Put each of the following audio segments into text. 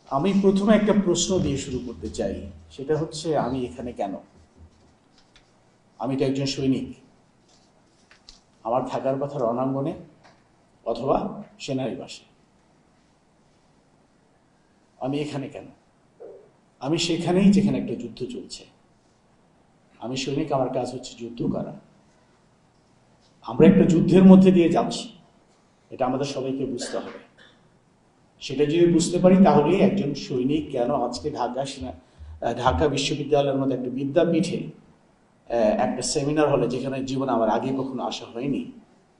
আমি প্রথমে একটা প্রশ্ন দিয়ে শুরু করতে চাই, সেটা হচ্ছে আমি এখানে কেন? আমি তো একজন সৈনিক। আমার থাকার কথা রণাঙ্গনে অথবা সেনানিবাসে। আমি এখানে কেন? আমি সেখানেই যেখানে একটা যুদ্ধ চলছে। আমি সৈনিক, আমার কাজ হচ্ছে যুদ্ধ করা। আমরা একটা যুদ্ধের মধ্যে দিয়ে যাচ্ছি, এটা আমাদের সবাইকে বুঝতে হবে। সেটা যদি বুঝতে পারি তাহলেই একজন সৈনিক কেন আজকে ঢাকা বিশ্ববিদ্যালয়ের মতো একটা বিদ্যাপীঠে একটা সেমিনার হলে, যেখানে জীবনে আমার আগে কখনো আসা হয়নি,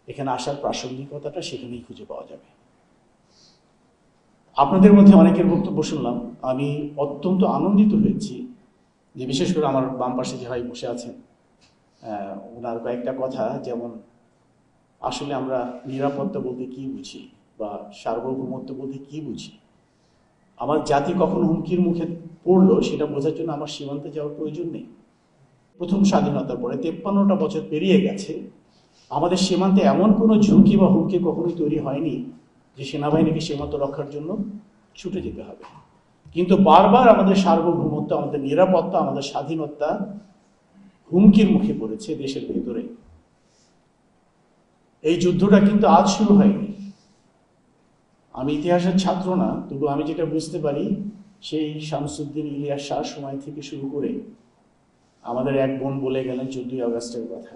এখানে আসার প্রাসঙ্গিকতাটা সেখানেই খুঁজে পাওয়া যাবে। আপনাদের মধ্যে অনেকের বক্তব্য শুনলাম, আমি অত্যন্ত আনন্দিত হয়েছি যে বিশেষ করে আমার বাম পাশে যে ভাই বসে আছেন, ওনার কয়েকটা কথা, যেমন আসলে আমরা নিরাপত্তা বলতে কি বুঝি বা সার্বভৌমত্ব বলতে কি বুঝি। আমার জাতি কখন হুমকির মুখে পড়লো সেটা বোঝার জন্য আমার সীমান্তে যাওয়ার প্রয়োজন নেই। প্রথম স্বাধীনতার পরে 53টা বছর পেরিয়ে গেছে, আমাদের সীমান্তে এমন কোনো ঝুঁকি বা হুমকি কখনোই তৈরি হয়নি যে সেনাবাহিনীকে সীমান্ত রক্ষার জন্য ছুটে যেতে হবে। কিন্তু বারবার আমাদের সার্বভৌমত্ব, আমাদের নিরাপত্তা, আমাদের স্বাধীনতা হুমকির মুখে পড়েছে দেশের ভেতরে। এই যুদ্ধটা কিন্তু আজ শুরু হয়নি। আমি ইতিহাসের ছাত্র না, তবু আমি যেটা বুঝতে পারি, সেই শামসুদ্দিন ইলিয়াস শাহ সময় থেকে শুরু করে আমাদের এক বোন বলে গেলেন 14ই আগস্টের কথা।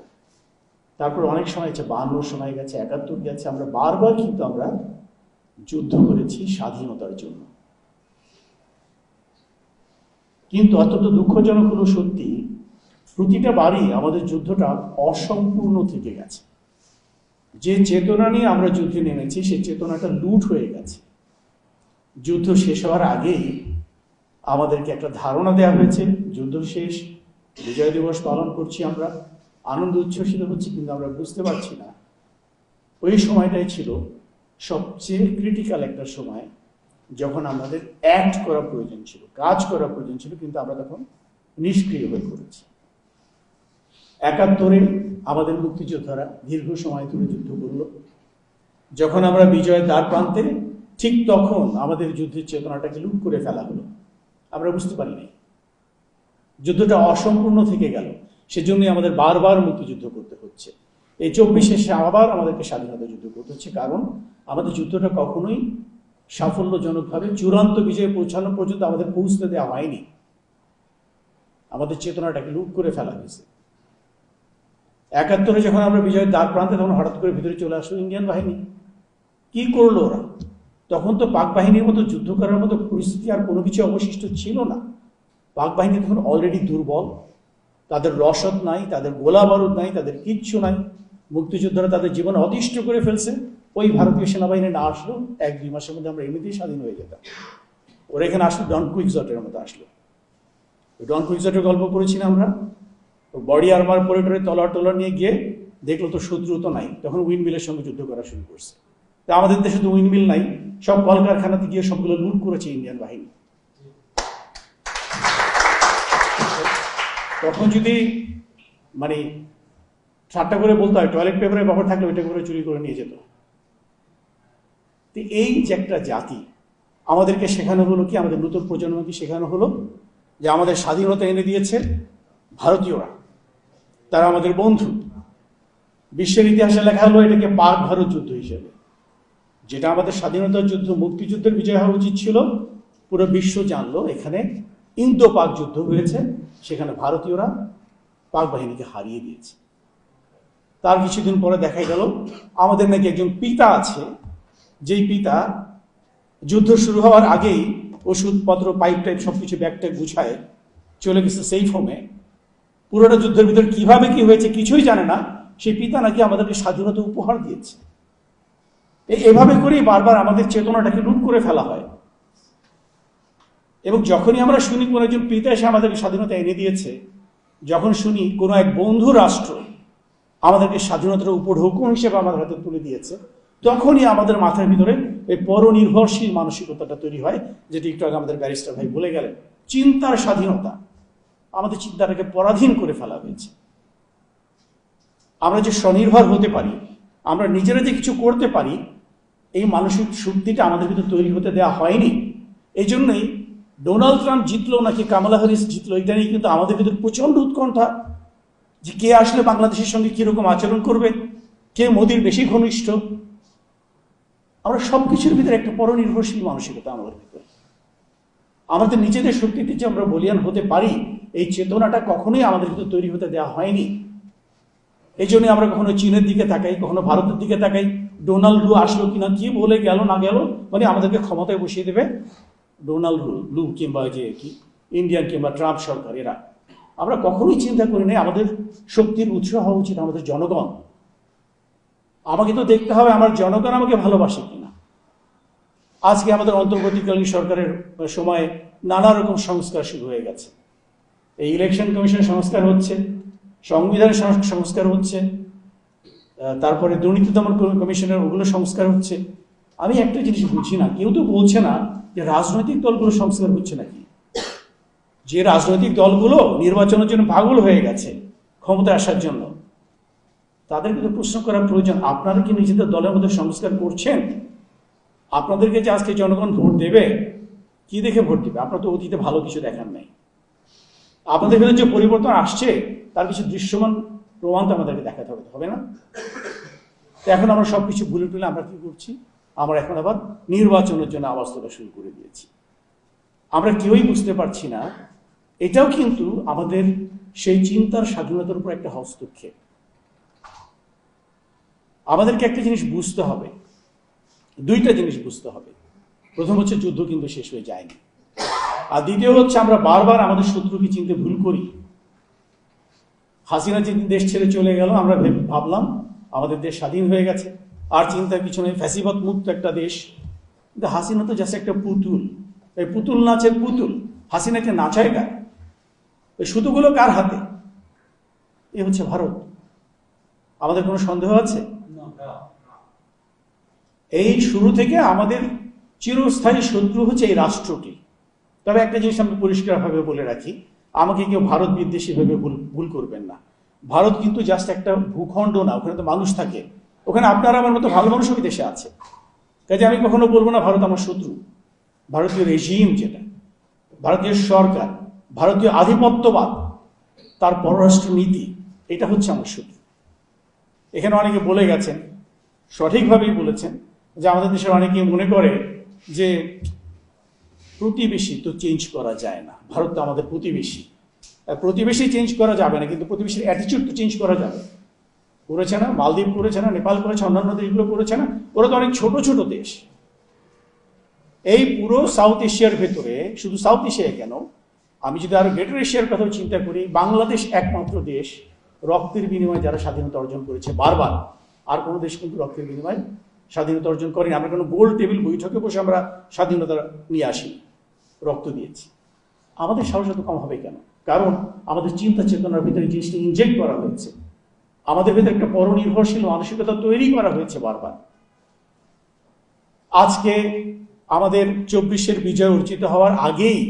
তারপর অনেক সময় গেছে, 52 সময় গেছে, 71 গেছে। আমরা বারবার কিন্তু আমরা যুদ্ধ করেছি স্বাধীনতার জন্য। কিন্তু অত্যন্ত দুঃখজনক হলো সত্যি, প্রতিটা বারই আমাদের যুদ্ধটা অসম্পূর্ণ থেকে গেছে। যে চেতনা নিয়ে আমরা যুদ্ধে নেমেছি সেই চেতনাটা লুট হয়ে গেছে। যুদ্ধ শেষ হওয়ার আগেই আমাদেরকে একটা ধারণা দেওয়া হয়েছে যুদ্ধ শেষ, বিজয় দিবস পালন করছি, আমরা আনন্দ উচ্ছ্বসিত হচ্ছি, কিন্তু আমরা বুঝতে পারছি না ওই সময়টাই ছিল সবচেয়ে ক্রিটিক্যাল একটা সময়, যখন আমাদের অ্যাক্ট করা প্রয়োজন ছিল, কাজ করা প্রয়োজন ছিল, কিন্তু আমরা তখন নিষ্ক্রিয় হয়ে পড়েছি। 71-এ আমাদের মুক্তিযোদ্ধারা দীর্ঘ সময় ধরে যুদ্ধ করল। যখন আমরা বিজয়ের দ্বার প্রান্তে, ঠিক তখন আমাদের যুদ্ধের চেতনাটাকে লুট করে ফেলা হলো। আমরা বুঝতে পারি নাই, যুদ্ধটা অসম্পূর্ণ থেকে গেল। সেজন্যই আমাদের বারবার মুক্তিযুদ্ধ করতে হচ্ছে। এই 24-এ আবার আমাদেরকে স্বাধীনতা যুদ্ধ করতে হচ্ছে, কারণ আমাদের যুদ্ধটা কখনোই সাফল্যজনকভাবে চূড়ান্ত বিজয়ে পৌঁছানো পর্যন্ত আমাদের পৌঁছতে দেওয়া হয়নি। আমাদের চেতনাটাকে লুট করে ফেলা হয়েছে। 71-এ যখন আমরা বিজয়ের দ্বার প্রান্তে, তখন হঠাৎ করে ভিতরে চলে আসলো ইন্ডিয়ান বাহিনী। কি করলো ওরা? তখন তো পাক বাহিনীর মতো যুদ্ধ করার মতো পরিস্থিতি আর কোনো কিছু অবশিষ্ট ছিল না। পাক বাহিনী তখন অলরেডি দুর্বল, তাদের রসদ নাই, তাদের গোলা বারুদ নাই, তাদের কিচ্ছু নাই। মুক্তিযোদ্ধারা তাদের জীবন অতিষ্ঠ করে ফেলছে। ওই ভারতীয় সেনাবাহিনী না আসলো, 1-2 মাসের মধ্যে আমরা এমনিতেই স্বাধীন হয়ে যেতাম। ওরা এখানে আসলো ডন কুইক্সটের মতো আসলো। ডন কুইক্সটের গল্প করেছি না আমরা? বডি আর্মার পরে টরে তলোয়ার নিয়ে গিয়ে দেখলো তো শত্রু তো নাই, তখন উইন্ডমিলের সঙ্গে যুদ্ধ করা শুরু করছে। তা আমাদের দেশে তো উইন্ডমিল নাই, সব কলকারখানাতে গিয়ে সবগুলো লুট করেছে ইন্ডিয়ান বাহিনী। তখন যদি মানে ঠাট্টা করে বলতে হয়, টয়লেট পেপারের ব্যাপার থাকলে ওইটা করে চুরি করে নিয়ে যেত। তো এই যে একটা জাতি, আমাদেরকে শেখানো হলো কি, আমাদের নতুন প্রজন্মকে শেখানো হলো যে আমাদের স্বাধীনতা এনে দিয়েছে ভারতীয়রা, তারা আমাদের বন্ধু। বিশ্বের ইতিহাসে লেখা হলো এটাকে পাক ভারত যুদ্ধ হিসেবে। যেটা আমাদের স্বাধীনতার যুদ্ধ, মুক্তিযুদ্ধের বিজয় হওয়া উচিত ছিল, পুরো বিশ্ব জানলো এখানে ইন্দো পাক যুদ্ধ হয়েছে, সেখানে ভারতীয়রা পাক বাহিনীকে হারিয়ে দিয়েছে। তার কিছুদিন পরে দেখাই গেল আমাদের নাকি একজন পিতা আছে, যেই পিতা যুদ্ধ শুরু হওয়ার আগেই ওষুধপত্র, পাইপ টাইপ সবকিছু ব্যাগটা গুছায় চলে গেছে সেফ হোমে। পুরোটা যুদ্ধের ভিতরে কিভাবে কি হয়েছে কিছুই জানে না। সেই পিতা নাকি আমাদেরকে স্বাধীনতা উপহার দিয়েছে। এভাবে করেই বারবার আমাদের চেতনাটাকে লুট করে ফেলা হয়। এবং যখনই আমরা শুনি কোনো একজন পিতা এসে আমাদেরকে স্বাধীনতা এনে দিয়েছে, যখন শুনি কোনো এক বন্ধু রাষ্ট্র আমাদেরকে স্বাধীনতার উপর হুকুম হিসেবে আমাদের হাতে তুলে দিয়েছে, তখনই আমাদের মাথার ভিতরে এই পরনির্ভরশীল মানসিকতাটা তৈরি হয়, যেটি একটু আগে আমাদের ব্যারিস্টার ভাই বলে গেলেন। চিন্তার স্বাধীনতা, আমাদের চিন্তাটাকে পরাধীন করে ফেলা হয়েছে। আমরা যে স্বনির্ভর হতে পারি, আমরা নিজেরা যে কিছু করতে পারি, এই মানসিক শক্তিটা আমাদের ভিতরে তৈরি হতে দেওয়া হয়নি। এই জন্যই ডোনাল্ড ট্রাম্প জিতলো নাকি কামালা হ্যারিস জিতলো, এটা নিয়ে কিন্তু আমাদের ভিতরে প্রচন্ড উৎকণ্ঠা, যে কে আসলে বাংলাদেশের সঙ্গে কিরকম আচরণ করবে, কে মোদির বেশি ঘনিষ্ঠ। আমরা সবকিছুর ভিতরে একটা পরনির্ভরশীল মানসিকতা আমাদের ভিতরে। আমাদের নিজেদের শক্তিতে যে আমরা বলিয়ান হতে পারি, এই চেতনাটা কখনোই আমাদের ভিতরে তৈরি হতে দেওয়া হয়নি। এই জন্য আমরা কখনো চীনের দিকে তাকাই, কখনো ভারতের দিকে তাকাই, ডোনাল্ড লু আসলো কিনা, কি বলে গেল না গেল, মানে আমাদেরকে ক্ষমতায় বসিয়ে দেবে ডোনাল্ড লু কিংবা যে কি ইন্ডিয়ান কিংবা ট্রাম্প সরকার, এরা। আমরা কখনোই চিন্তা করি না আমাদের শক্তির উৎস হওয়া উচিত আমাদের জনগণ। আমাকে তো দেখতে হবে আমার জনগণ আমাকে ভালোবাসে কিনা। আজকে আমাদের অন্তর্বর্তীকালীন সরকারের সময়ে নানা রকম সংস্কার শুরু হয়ে গেছে। এই ইলেকশন কমিশনের সংস্কার হচ্ছে, সংবিধানের সংস্কার হচ্ছে, তারপরে দুর্নীতি দমন কমিশনের ওগুলো সংস্কার হচ্ছে। আমি একটা জিনিস বুঝি না, কেউ তো বলছে না যে রাজনৈতিক দলগুলো সংস্কার হচ্ছে নাকি। যে রাজনৈতিক দলগুলো নির্বাচনের জন্য পাগল হয়ে গেছে ক্ষমতায় আসার জন্য, তাদেরকে তো প্রশ্ন করার প্রয়োজন, আপনারা কি নিজেদের দলের মধ্যে সংস্কার করছেন? আপনাদেরকে যে আজকে জনগণ ভোট দেবে, কি দেখে ভোট দেবে? আপনারা তো অতীতে ভালো কিছু দেখার নাই। আপনাদের ভিতরে যে পরিবর্তন আসছে তার কিছু দৃশ্যমান প্রমাণ তো আমাদেরকে দেখাতে হবে না? তো এখন আমরা সবকিছু ভুলে টুলে আমরা কি করছি? আমরা এখন আবার নির্বাচনের জন্য আওয়াজ তোলা শুরু করে দিয়েছি। আমরা কেউই বুঝতে পারছি না, এটাও কিন্তু আমাদের সেই চিন্তার স্বাধীনতার উপর একটা হস্তক্ষেপ। আমাদেরকে একটা জিনিস বুঝতে হবে, দুইটা জিনিস বুঝতে হবে। প্রথম হচ্ছে যুদ্ধ কিন্তু শেষ হয়ে যায়নি, আর দ্বিতীয় হচ্ছে আমরা বারবার আমাদের শত্রুকে চিনতে ভুল করি। হাসিনা যেদিন দেশ ছেড়ে চলে গেল, আমরা ভাবলাম আমাদের দেশ স্বাধীন হয়ে গেছে, আর চিন্তার কিছু নেই, ফ্যাসিবাদ মুক্ত একটা দেশ। কিন্তু হাসিনা তো জাস্ট একটা পুতুল, এই পুতুল নাচের পুতুল। হাসিনাকে নাচায় কার? ওই সুতোগুলো কার হাতে? এ হচ্ছে ভারত। আমাদের কোনো সন্দেহ আছে? এই শুরু থেকে আমাদের চিরস্থায়ী শত্রু হচ্ছে এই রাষ্ট্রটি। তবে একটা জিনিস আমি পরিষ্কারভাবে বলে রাখি, আমাকে কেউ ভারত বিদ্বেষী ভেবে ভুল করবেন না। ভারত কিন্তু জাস্ট একটা ভূখণ্ড না, ওখানে তো মানুষ থাকে। ওখানে আপনারা আমার মতো ভালো মানুষও বিদেশে আছে, কাজে আমি কখনো বলবো না ভারত আমার শত্রু। ভারতীয় রেজিম যেটা, ভারতীয় সরকার, ভারতীয় আধিপত্যবাদ, তার পররাষ্ট্র নীতি, এটা হচ্ছে আমার শত্রু। এখানে অনেকে বলে গেছেন, সঠিকভাবেই বলেছেন, যে আমাদের দেশের অনেকে মনে করে যে প্রতিবেশী তো চেঞ্জ করা যায় না, ভারত তো আমাদের প্রতিবেশী, প্রতিবেশী চেঞ্জ করা যাবে না, কিন্তু প্রতিবেশীর অ্যাটিচিউড তো চেঞ্জ করা যাবে। করেছে না? মালদ্বীপ করেছে না? নেপাল করেছে? অন্যান্য দেশগুলো করেছে না? ওরা তো অনেক ছোট ছোট দেশ। এই পুরো সাউথ এশিয়ার ভেতরে, শুধু সাউথ এশিয়ায় কেন, আমি যদি আরো গ্রেটার এশিয়ার কথা চিন্তা করি, বাংলাদেশ একমাত্র দেশ রক্তের বিনিময়ে যারা স্বাধীনতা অর্জন করেছে বারবার। আর কোনো দেশ কিন্তু রক্তের বিনিময়ে স্বাধীনতা অর্জন করেনি। আমরা কোনো গোল টেবিল বৈঠকে বসে আমরা স্বাধীনতা নিয়ে আসি, রক্ত দিয়েছি। আমাদের সাহস এত কম হবে কেন? কারণ আমাদের চিন্তা চেতনার ভিতরে জিনিসটা ইনজেক্ট করা হয়েছে, আমাদের ভিতরে একটা পরনির্ভরশীল মানসিকতা তৈরি করা হয়েছে বারবার। আজকে আমাদের 24-এর বিজয় অর্জিত হওয়ার আগেই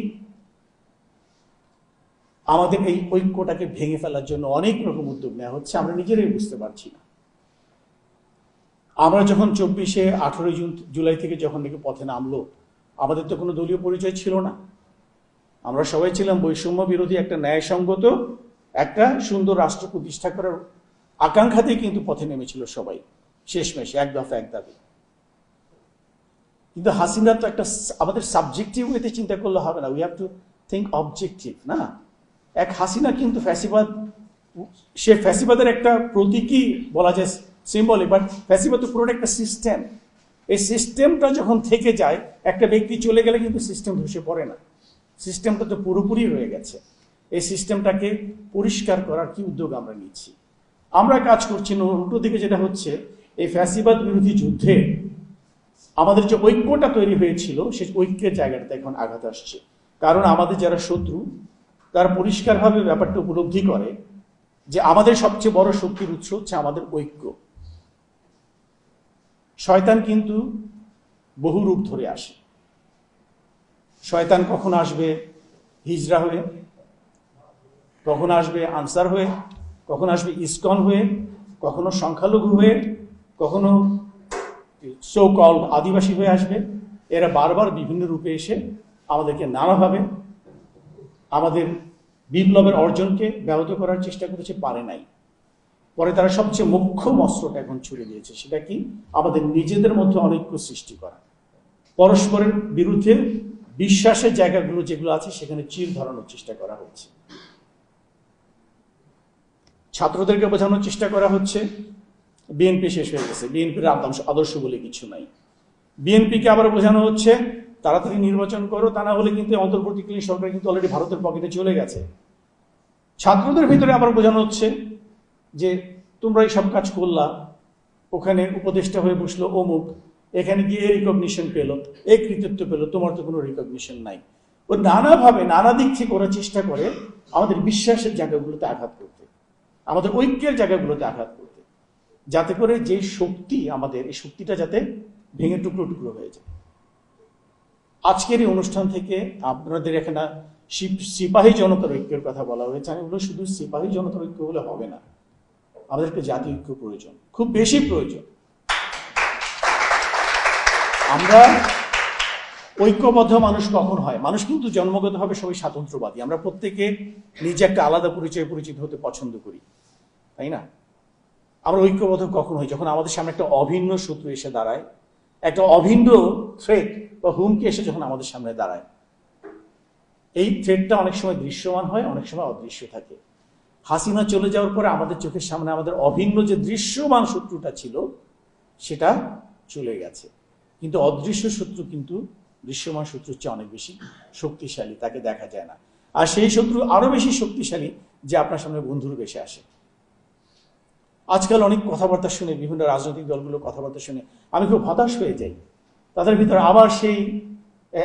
আমাদের এই ঐক্যটাকে ভেঙে ফেলার জন্য অনেক রকম উদ্যোগ নেওয়া হচ্ছে, আমরা নিজেরাই বুঝতে পারছি না। আমরা যখন 24-এ 18 জুলাই থেকে যখন নাকি পথে নামলো, আমাদের তো কোনো দলীয় পরিচয় ছিল না। আমরা সবাই ছিলাম বৈষম্য বিরোধী একটা ন্যায়সঙ্গত একটা সুন্দর রাষ্ট্র প্রতিষ্ঠা করার আকাঙ্ক্ষাতেই কিন্তু পথে নেমেছিল সবাই, শেষমেশ এক দফা এক দাবি। কিন্তু হাসিনা তো একটা, আমাদের সাবজেক্টিভ ওয়েতে চিন্তা করলে হবে না, we have to think objective. না, এক হাসিনা কিন্তু ফ্যাসিবাদ, সে ফ্যাসিবাদের একটা প্রতীকী বলা যায়, সিম্বলিক, বাট ফ্যাসিবাদ তো পুরোটা একটা সিস্টেম। এই সিস্টেমটা যখন থেকে যায়, একটা ব্যক্তি চলে গেলে কিন্তু সিস্টেম ধসে পড়ে না, সিস্টেমটা তো পুরোপুরি রয়ে গেছে। এই সিস্টেমটাকে পরিষ্কার করার কি উদ্যোগ আমরা নিচ্ছি? আমরা কাজ করছি না, উল্টো দিকে যেটা হচ্ছে, এই ফ্যাসিবাদ বিরোধী যুদ্ধে আমাদের যে ঐক্যটা তৈরি হয়েছিল, সেই ঐক্যের জায়গাটাতে এখন আঘাত আসছে। কারণ আমাদের যারা শত্রু, তারা পরিষ্কারভাবে ব্যাপারটা উপলব্ধি করে যে আমাদের সবচেয়ে বড় শক্তির উৎস হচ্ছে আমাদের ঐক্য। শয়তান কিন্তু বহু রূপ ধরে আসে। শয়তান কখন আসবে হিজরা হয়ে, কখন আসবে আনসার হয়ে, কখন আসবে ইসকন হয়ে, কখনো সংখ্যালঘু হয়ে, কখনো সো কল্ড আদিবাসী হয়ে আসবে। এরা বারবার বিভিন্ন রূপে এসে আমাদেরকে নানাভাবে আমাদের বিপ্লবের অর্জনকে ব্যাহত করার চেষ্টা করেছে, পারে নাই। পরে তারা সবচেয়ে মুখ্য অস্ত্রটা এখন ছুড়ে দিয়েছে, সেটা কি? আমাদের নিজেদের মধ্যে অনৈক্য সৃষ্টি করা, পরস্পরের বিরুদ্ধে বিশ্বাসের জায়গাগুলো যেগুলো আছে সেখানে চির ধরানোর চেষ্টা করা হচ্ছে। ছাত্রদেরকে বোঝানোর চেষ্টা করা হচ্ছে বিএনপি শেষ হয়ে গেছে, বিএনপির আদর্শ বলে কিছু নাই। বিএনপিকে আবার বোঝানো হচ্ছে তাড়াতাড়ি নির্বাচন করো, তা না হলে কিন্তু অন্তর্বর্তীকালীন সরকার কিন্তু অলরেডি ভারতের পকেটে চলে গেছে। ছাত্রদের ভিতরে আবার বোঝানো হচ্ছে যে তোমরা এই সব কাজ করলা, ওখানে উপদেষ্টা হয়ে বসলো অমুক, এখানে গিয়ে রিকগনিশন পেলো, এই কৃতিত্ব পেলো, তোমার তো কোনো রিকগনিশন নাই। ও নানাভাবে নানা দিক থেকে ওরা চেষ্টা করে আমাদের বিশ্বাসের জায়গাগুলোতে আঘাত করতে, আমাদের ঐক্যের জায়গাগুলোতে আঘাত করতে, যাতে করে যে শক্তি আমাদের, এই শক্তিটা যাতে ভেঙে টুকরো টুকরো হয়ে যায়। আজকের এই অনুষ্ঠান থেকে আপনাদের এখানে সিপাহী জনতার ঐক্যের কথা বলা হয়েছে। আমি বলবো শুধু সিপাহী জনতার ঐক্য হলে হবে না, আমাদেরকে জাতীয় ঐক্য প্রয়োজন, খুব বেশি প্রয়োজন। আমরা ঐক্যবদ্ধ মানুষ কখন হয়? মানুষ কিন্তু জন্মগতভাবে সবাই স্বাতন্ত্র্যবাদী, আমরা প্রত্যেকে নিজে একটা আলাদা পরিচয়ে পরিচিত হতে পছন্দ করি, তাই না? আমরা ঐক্যবদ্ধ কখন হই? যখন আমাদের সামনে একটা অভিন্ন শত্রু এসে দাঁড়ায়, একটা অভিন্ন থ্রেট বা হুমকি এসে যখন আমাদের সামনে দাঁড়ায়। এই থ্রেটটা অনেক সময় দৃশ্যমান হয়, অনেক সময় অদৃশ্য থাকে। হাসিনা চলে যাওয়ার পরে আমাদের চোখের সামনে আমাদের অভিন্ন যে দৃশ্যমান শত্রুটা ছিল সেটা চলে গেছে, কিন্তু অদৃশ্য শত্রু কিন্তু দৃশ্যমান শত্রুর চেয়ে অনেক বেশি শক্তিশালী, তাকে দেখা যায় না। আর সেই শত্রু আরো বেশি শক্তিশালী যে আপনার সামনে বন্ধুর বেশে আসে। আজকাল অনেক কথাবার্তা শুনে, বিভিন্ন রাজনৈতিক দলগুলোর কথাবার্তা শুনে আমি খুব হতাশ হয়ে যাই। তাদের ভিতরে আবার সেই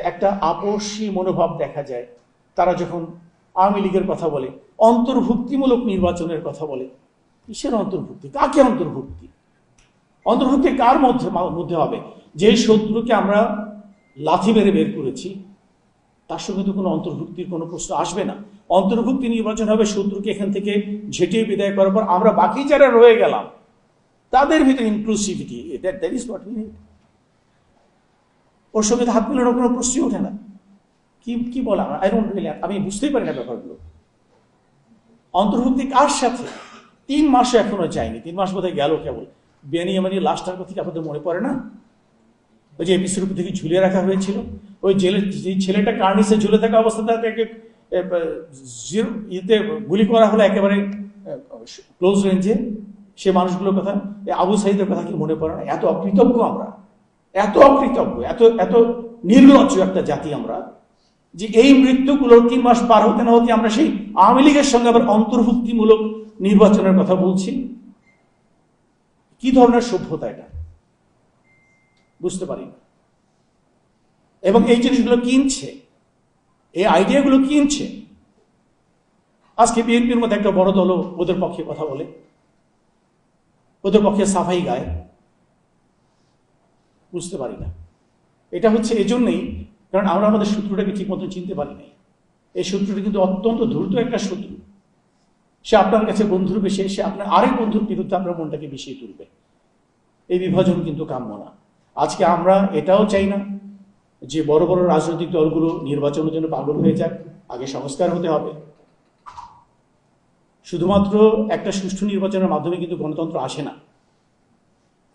একটা আপসী মনোভাব দেখা যায়। তারা যখন আওয়ামী লীগের কথা বলে, অন্তর্ভুক্তিমূলক নির্বাচনের কথা বলে, কিসের অন্তর্ভুক্তি? কাকে অন্তর্ভুক্তি? অন্তর্ভুক্তি কার মধ্যে হবে? যে শত্রুকে আমরা লাথি মেরে বের করেছি তার সঙ্গে তো কোনো অন্তর্ভুক্তির কোনো প্রশ্ন আসবে না। অন্তর্ভুক্তি নির্বাচন হবে শত্রুকে এখান থেকে ঝেঁটিয়ে বিদায় করার পর আমরা বাকি যারা রয়ে গেলাম তাদের ভিতরে inclusivity, that is what we need. ওর সঙ্গে হাত মিলানোর কোনো প্রশ্নই ওঠে না। কি বলা, আমি বুঝতেই পারি না ব্যাপারগুলো। অন্তর্ভুক্তি কার সাথে? 3 মাসও এখনো যায়নি, 3 মাস বোধহয় গেল কেবল। বেনিয়ামিন লাশটার কথা আপনাদের মনে পড়ে না? ওই যে এপিসির উপর থেকে ঝুলিয়ে রাখা হয়েছিল, ওই জেলের যে ছেলেটা কার্নিসে ঝুলে থাকা অবস্থাতে ইয়েতে গুলি করা হলো একেবারে ক্লোজ রেঞ্জে। সে মানুষগুলোর কথা, আবু সাইদের কথা কি মনে পড়ে না? এত অকৃতজ্ঞ আমরা, এত অকৃতজ্ঞ, এত এত নির্লজ্জ একটা জাতি আমরা, যে এই মৃত্যুগুলোর 3 মাস পার হতে না হতে আমরা সেই আওয়ামী লীগের সঙ্গে আবার অন্তর্ভুক্তিমূলক নির্বাচনের কথা বলছি। কি ধরনের সভ্যতা এটা? বুঝতে পারি না। এবং এই জিনিসগুলো কিনছে, এই আইডিয়াগুলো কিনছে। আজকে বিএনপির মধ্যে একটা বড় দলও ওদের পক্ষে কথা বলে, ওদের পক্ষে সাফাই গায়। বুঝতে পারি না। এটা হচ্ছে এজন্যই কারণ আমরা আমাদের শত্রুটাকে ঠিক মতো চিনতে পারি নাই। এই শত্রুটা কিন্তু অত্যন্ত দ্রুত একটা শত্রু। সে আপনার কাছে বন্ধুর বেশি এসে আপনার আরেক বন্ধুর বিরুদ্ধে আপনার মনটাকে বিষিয়ে তুলবে। এই বিভাজন কিন্তু কাম্য না। আজকে আমরা এটাও চাই না যে বড় বড় রাজনৈতিক দলগুলো নির্বাচনের জন্য পাগল হয়ে যাক। আগে সংস্কার হতে হবে। শুধুমাত্র একটা সুষ্ঠু নির্বাচনের মাধ্যমে কিন্তু গণতন্ত্র আসে না।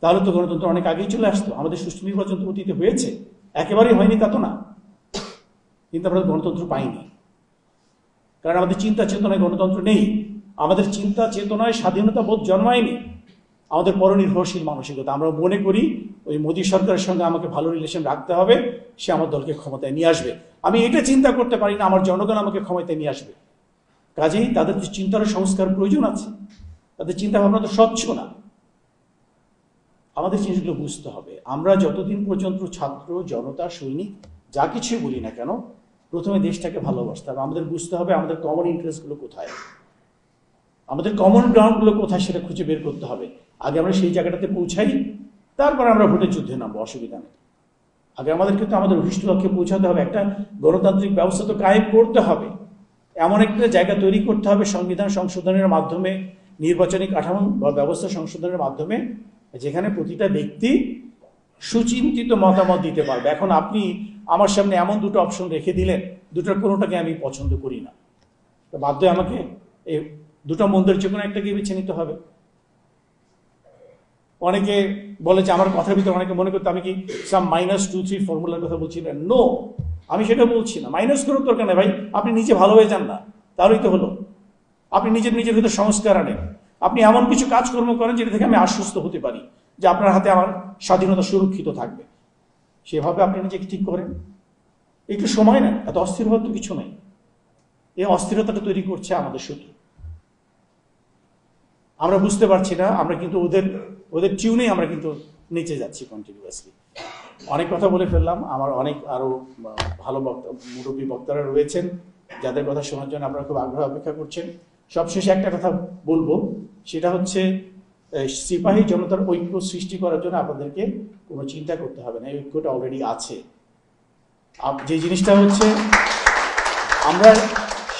তাহলে তো গণতন্ত্র অনেক আগেই চলে আসতো। আমাদের সুষ্ঠু নির্বাচন তো অতীতে হয়েছে, একেবারেই হয়নি তা তো না, কিন্তু আমরা গণতন্ত্র পাইনি। কারণ আমাদের চিন্তা চেতনায় গণতন্ত্র নেই, আমাদের চিন্তা চেতনায় স্বাধীনতা বোধ জন্মায়নি, আমাদের পরনির্ভরশীল মানসিকতা। আমরা মনে করি ওই মোদী সরকারের সঙ্গে আমাকে ভালো রিলেশন রাখতে হবে, সে আমার দলকে ক্ষমতায় নিয়ে আসবে। আমি এটা চিন্তা করতে পারি না আমার জনগণ আমাকে ক্ষমতায় নিয়ে আসবে। কাজেই তাদের যে চিন্তার সংস্কার প্রয়োজন আছে, তাদের চিন্তা ভাবনা তো স্বচ্ছ না। আমাদের জিনিসগুলো বুঝতে হবে। আমরা যতদিন পর্যন্ত ছাত্র জনতা সৈনিক যা কিছুই বলি না কেন, প্রথমে দেশটাকে ভালোবাসতে হবে। আমাদের বুঝতে হবে আমাদের কমন ইন্টারেস্টগুলো কোথায়, আমাদের কমন গ্রাউন্ডগুলো কোথায় সেটা খুঁজে বের করতে হবে। আগে আমরা সেই জায়গাটাতে পৌঁছাই, তারপর আমরা ভোটের যুদ্ধে নামবো, অসুবিধা নেই। আগে আমাদের কিন্তু আমাদের অভিষ্ট লক্ষ্যে পৌঁছাতে হবে। একটা গণতান্ত্রিক ব্যবস্থা তো কায়েম করতে হবে, এমন একটা জায়গা তৈরি করতে হবে সংবিধান সংশোধনের মাধ্যমে, নির্বাচনী কাঠামো বা ব্যবস্থা সংশোধনের মাধ্যমে, যেখানে প্রতিটা ব্যক্তি সুচিন্তিত মতামত দিতে পারবে। এখন আপনি আমার সামনে এমন দুটো অপশন রেখে দিলেন, দুটোর কোনোটাকে আমি পছন্দ করি না, তো বাধ্য হয়ে আমাকে এই দুটো মন্দের যে কোনো একটাকে বেছে নিতে হবে। অনেকে বলে যে আমার কথার ভিতরে অনেকে মনে করতে আমি কি সাম -2 3 ফর্মুলার কথা বলছি না। নো, আমি সেটা বলছি না। মাইনাস করার দরকার নেই ভাই, আপনি নিজে ভালো হয়ে যান না, তাহলেই তো হলো। আপনি নিজের ভিতরে সংস্কার আনেন, আপনি এমন কিছু কাজকর্ম করেন যেটা থেকে আমি আশ্বস্ত হতে পারি যে আপনার হাতে আমার স্বাধীনতা সুরক্ষিত থাকবে, সেভাবে আপনি নিজেকে ঠিক করেন। একটু সময় নেন, এত অস্থির হওয়ার তো কিছু নেই। এই অস্থিরতাটা তৈরি করছে আমাদের শত্রু। আমরা বুঝতে পারছি না, আমরা কিন্তু ওদের টিউনে আমরা কিন্তু নিচে যাচ্ছি কন্টিনিউয়াসলি। অনেক কথা বলে ফেললাম, আমার অনেক আরো ভালো মুরব্বী বক্তারা রয়েছেন যাদের কথা শোনার জন্য আপনারা খুব আগ্রহ অপেক্ষা করছেন। সবশেষে একটা কথা বলবো, সেটা হচ্ছে সিপাহী জনতার ঐক্য সৃষ্টি করার জন্য আপনাদেরকে কোনো চিন্তা করতে হবে না, এই ঐক্যটা অলরেডি আছে। যে জিনিসটা হচ্ছে, আমরা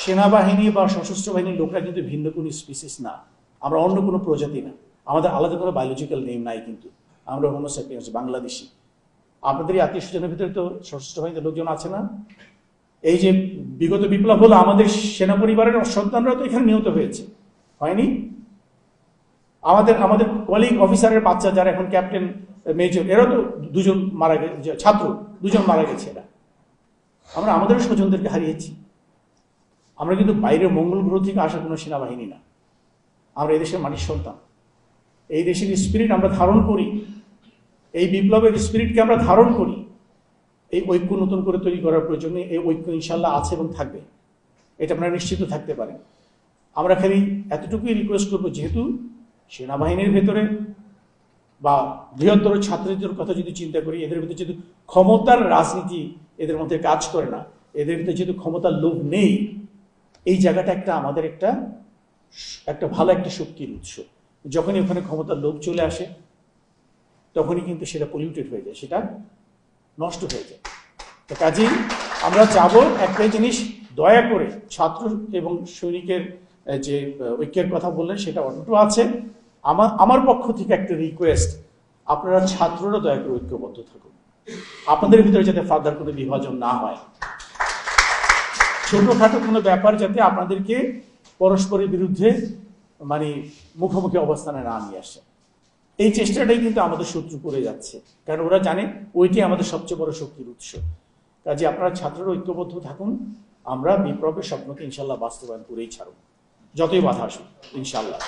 সেনাবাহিনী বা সশস্ত্র বাহিনীর লোকরা কিন্তু ভিন্ন কোনো স্পিসিস না, আমরা অন্য কোনো প্রজাতি না, আমাদের আলাদা কোনো বায়োলজিক্যাল নেম নাই, কিন্তু আমরা হোমোস্যাপিয়েন্স, বাংলাদেশি। আপনাদের এই আত্মীয় স্বজনের ভিতরে তো সশস্ত্র বাহিনীর লোকজন আছে না? এই যে বিগত বিপ্লব হলো, আমাদের সেনা পরিবারের সন্তানরা তো এখানে নিহত হয়েছে, হয়নি? আমাদের কলিগ অফিসারের বাচ্চা যারা এখন ক্যাপ্টেন মেজর, এরাও তো দুজন মারা গেছে, ছাত্র দুজন মারা গেছে। এরা আমরা আমাদের স্বজনদেরকে হারিয়েছি। আমরা কিন্তু বাইরের মঙ্গল গ্রহ থেকে আসা কোনো সেনাবাহিনী না, আমরা এই দেশের মাটির সন্তান। এই দেশের স্পিরিট আমরা ধারণ করি, এই বিপ্লবের স্পিরিটকে আমরা ধারণ করি। এই ঐক্য নতুন করে তৈরি করার প্রয়োজন নেই, এই ঐক্য ইনশাল্লাহ আছে এবং থাকবে, এটা আপনারা নিশ্চিত থাকতে পারেন। আমরা খালি এতটুকুই রিকোয়েস্ট করবো, যেহেতু সেনাবাহিনীর ভেতরে বা বৃহত্তর ছাত্রদের কথা যদি চিন্তা করি, এদের ভিতরে যেহেতু ক্ষমতার রাজনীতি এদের মধ্যে কাজ করে না, এদের ভিতরে যেহেতু ক্ষমতার লোভ নেই, এই জায়গাটা আমাদের একটা ভালো একটা শক্তির উৎস। যখনই ওখানে ক্ষমতার লোভ চলে আসে, তখনই কিন্তু সেটা পলিউটেড হয়ে যায়, সেটা নষ্ট হয়ে যায়। তো কাজেই আমরা চাবো একটাই জিনিস, দয়া করে ছাত্র এবং সৈনিকের যে ঐক্যের কথা বললেন সেটা অটুট আছে। আমার পক্ষ থেকে একটা রিকোয়েস্ট, আপনারা ছাত্ররা দয়া করে ঐক্যবদ্ধ থাকুন, আপনাদের ভিতরে যাতে ফার্দার কোনো বিভাজন না হয়, ছোটখাটো কোনো ব্যাপার যাতে আপনাদেরকে পরস্পরের বিরুদ্ধে মানে মুখোমুখি অবস্থানে না নিয়ে আসে। এই চেষ্টাটাই কিন্তু আমাদের শত্রু করে যাচ্ছে, কারণ ওরা জানে ওইটাই আমাদের সবচেয়ে বড় শক্তির উৎস। কাজে আপনারা ছাত্ররা ঐক্যবদ্ধ থাকুন, আমরা বিপ্লবের স্বপ্নকে ইনশাল্লাহ বাস্তবায়ন করেই ছাড়ব, যতই বাধা আসুক ইনশাল্লাহ।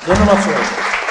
ধন্যবাদ সবাইকে।